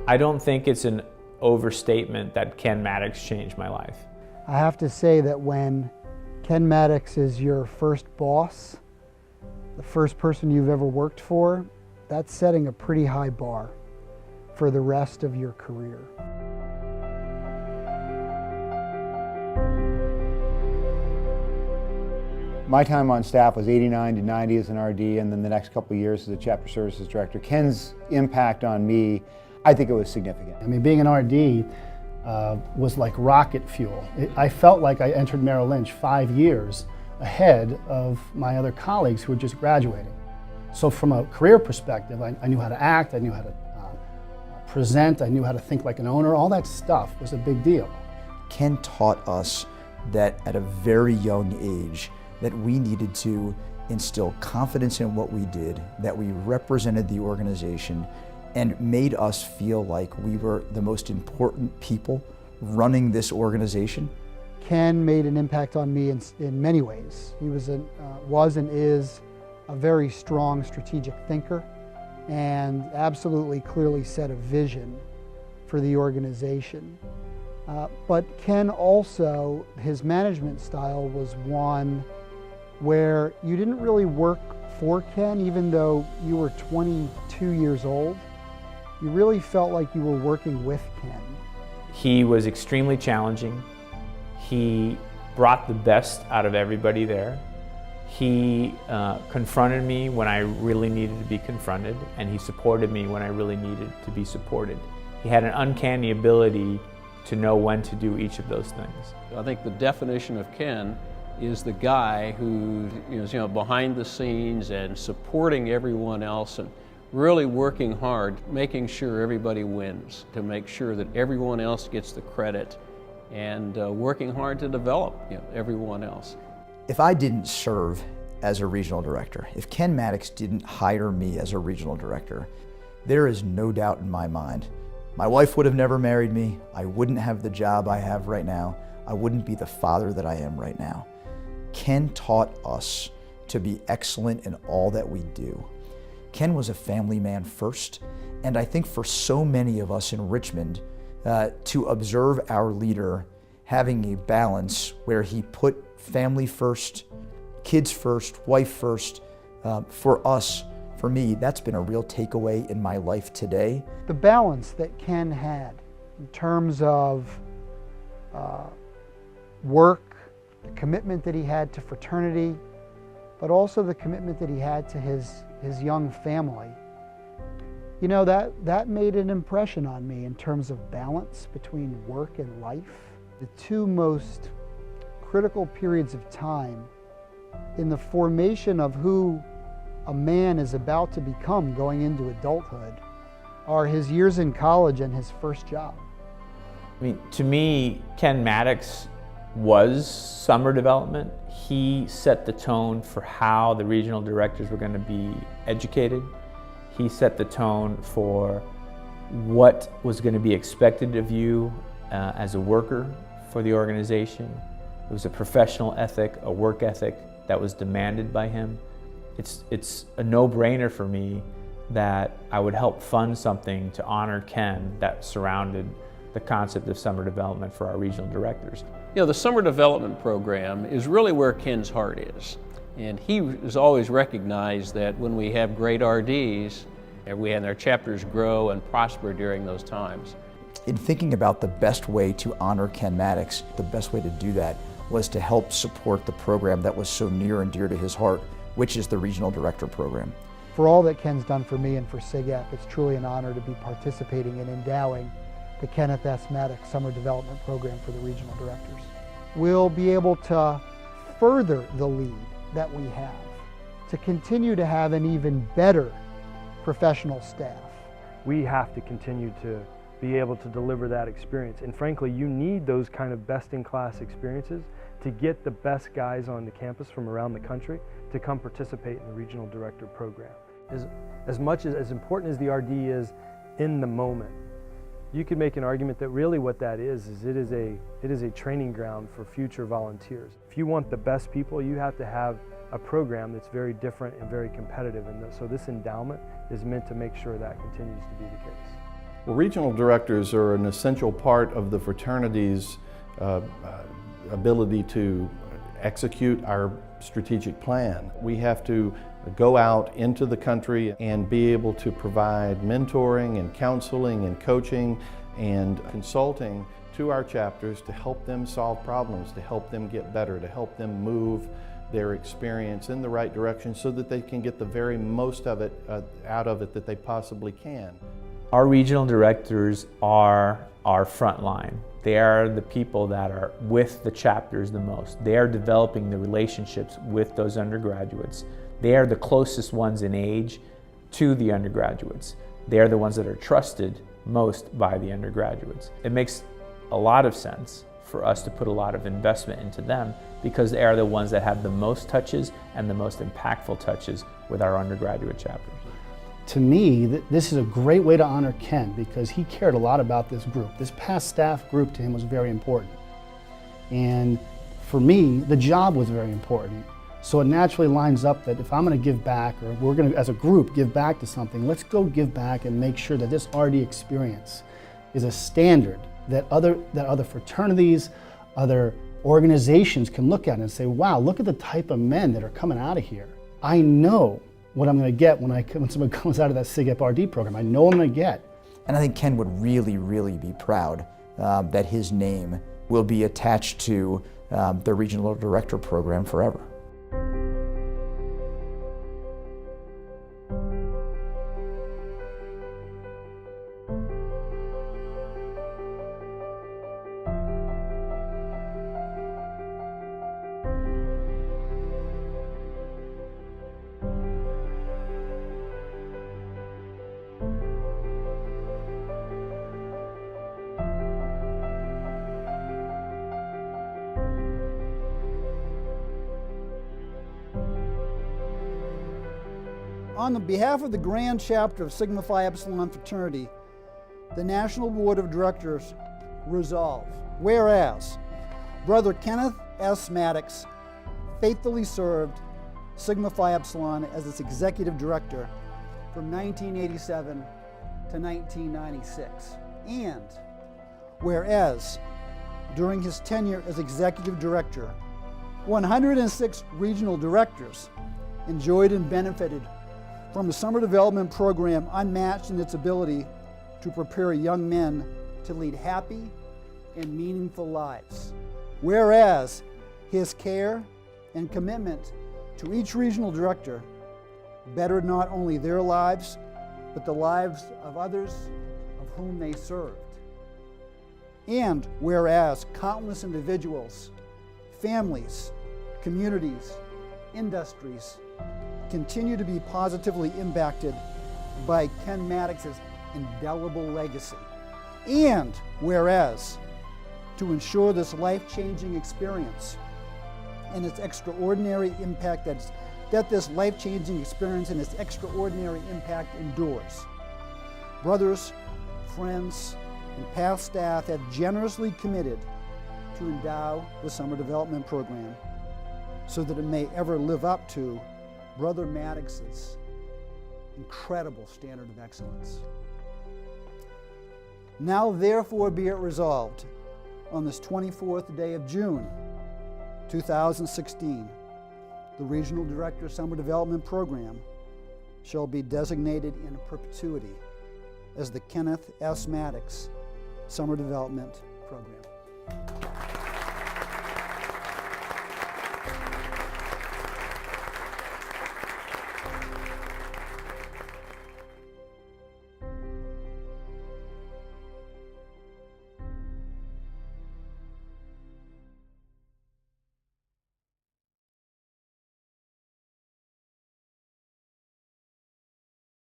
I don't think it's an overstatement that Ken Maddox changed my life. I have to say that when Ken Maddox is your first boss, the first person you've ever worked for, that's setting a pretty high bar for the rest of your career. My time on staff was 89 to 90 as an RD, and then the next couple of years as a chapter services director. Ken's impact on me, I think it was significant. I mean, being an RD was like rocket fuel. I felt like I entered Merrill Lynch 5 years ahead of my other colleagues who were just graduating. So from a career perspective, I knew how to act, I knew how to present, I knew how to think like an owner. All that stuff was a big deal. Ken taught us that at a very young age, that we needed to instill confidence in what we did, that we represented the organization, and made us feel like we were the most important people running this organization. Ken made an impact on me in many ways. He was and is a very strong strategic thinker, and absolutely clearly set a vision for the organization. But Ken also, his management style was one where you didn't really work for Ken, even though you were 22 years old. You really felt like you were working with Ken. He was extremely challenging. He brought the best out of everybody there. He confronted me when I really needed to be confronted, and he supported me when I really needed to be supported. He had an uncanny ability to know when to do each of those things. I think the definition of Ken is the guy who is behind the scenes and supporting everyone else and really working hard, making sure everybody wins, to make sure that everyone else gets the credit, and working hard to develop everyone else. If I didn't serve as a regional director, if Ken Maddox didn't hire me as a regional director, there is no doubt in my mind, my wife would have never married me, I wouldn't have the job I have right now, I wouldn't be the father that I am right now. Ken taught us to be excellent in all that we do. Ken was a family man first, and I think for so many of us in Richmond, to observe our leader having a balance where he put family first, kids first, wife first, for us, for me, that's been a real takeaway in my life today. The balance that Ken had in terms of work, the commitment that he had to fraternity, but also the commitment that he had to his young family. You know, that made an impression on me in terms of balance between work and life. The two most critical periods of time in the formation of who a man is about to become going into adulthood are his years in college and his first job. I mean, to me, Ken Maddox was summer development. He set the tone for how the regional directors were going to be educated. He set the tone for what was going to be expected of you as a worker for the organization. It was a professional ethic, a work ethic that was demanded by him. It's a no-brainer for me that I would help fund something to honor Ken that surrounded the concept of summer development for our regional directors. The summer development program is really where Ken's heart is. And he has always recognized that when we have great RDs, and our chapters grow and prosper during those times. In thinking about the best way to honor Ken Maddox, the best way to do that was to help support the program that was so near and dear to his heart, which is the Regional Director Program. For all that Ken's done for me and for SIGAP, it's truly an honor to be participating in endowing the Kenneth S. Maddox Summer Development Program for the regional directors. We'll be able to further the lead that we have, to continue to have an even better professional staff. We have to continue to be able to deliver that experience. And frankly, you need those kind of best-in-class experiences to get the best guys on the campus from around the country to come participate in the Regional Director Program. As important as the RD is in the moment, you could make an argument that really what that is it is a training ground for future volunteers. If you want the best people, you have to have a program that's very different and very competitive, and so this endowment is meant to make sure that continues to be the case. Well, regional directors are an essential part of the fraternity's ability to execute our strategic plan. We have to go out into the country and be able to provide mentoring and counseling and coaching and consulting to our chapters to help them solve problems, to help them get better, to help them move their experience in the right direction so that they can get the very most of it out of it that they possibly can. Our regional directors are our front line. They are the people that are with the chapters the most. They are developing the relationships with those undergraduates. They are the closest ones in age to the undergraduates. They are the ones that are trusted most by the undergraduates. It makes a lot of sense for us to put a lot of investment into them because they are the ones that have the most touches and the most impactful touches with our undergraduate chapters. To me, this is a great way to honor Ken because he cared a lot about this group. This past staff group to him was very important. And for me, the job was very important. So it naturally lines up that if I'm going to give back, or we're going to, as a group, give back to something, let's go give back and make sure that this RD experience is a standard that other fraternities, other organizations can look at and say, wow, look at the type of men that are coming out of here. I know what I'm going to get when someone comes out of that SIG-EP RD program. I know what I'm going to get. And I think Ken would really, really be proud that his name will be attached to the Regional Director program forever. On the behalf of the Grand Chapter of Sigma Phi Epsilon Fraternity, the National Board of Directors resolve, whereas Brother Kenneth S. Maddox faithfully served Sigma Phi Epsilon as its Executive Director from 1987 to 1996, and whereas during his tenure as Executive Director, 106 regional directors enjoyed and benefited from the summer development program unmatched in its ability to prepare young men to lead happy and meaningful lives. Whereas his care and commitment to each regional director bettered not only their lives, but the lives of others of whom they served. And whereas countless individuals, families, communities, industries, continue to be positively impacted by Ken Maddox's indelible legacy. And whereas, to ensure this life-changing experience and its extraordinary impact that this life-changing experience and its extraordinary impact endures, brothers, friends, and past staff have generously committed to endow the summer development program so that it may ever live up to Brother Maddox's incredible standard of excellence. Now therefore be it resolved, on this 24th day of June, 2016, the Regional Director Summer Development Program shall be designated in perpetuity as the Kenneth S. Maddox Summer Development Program.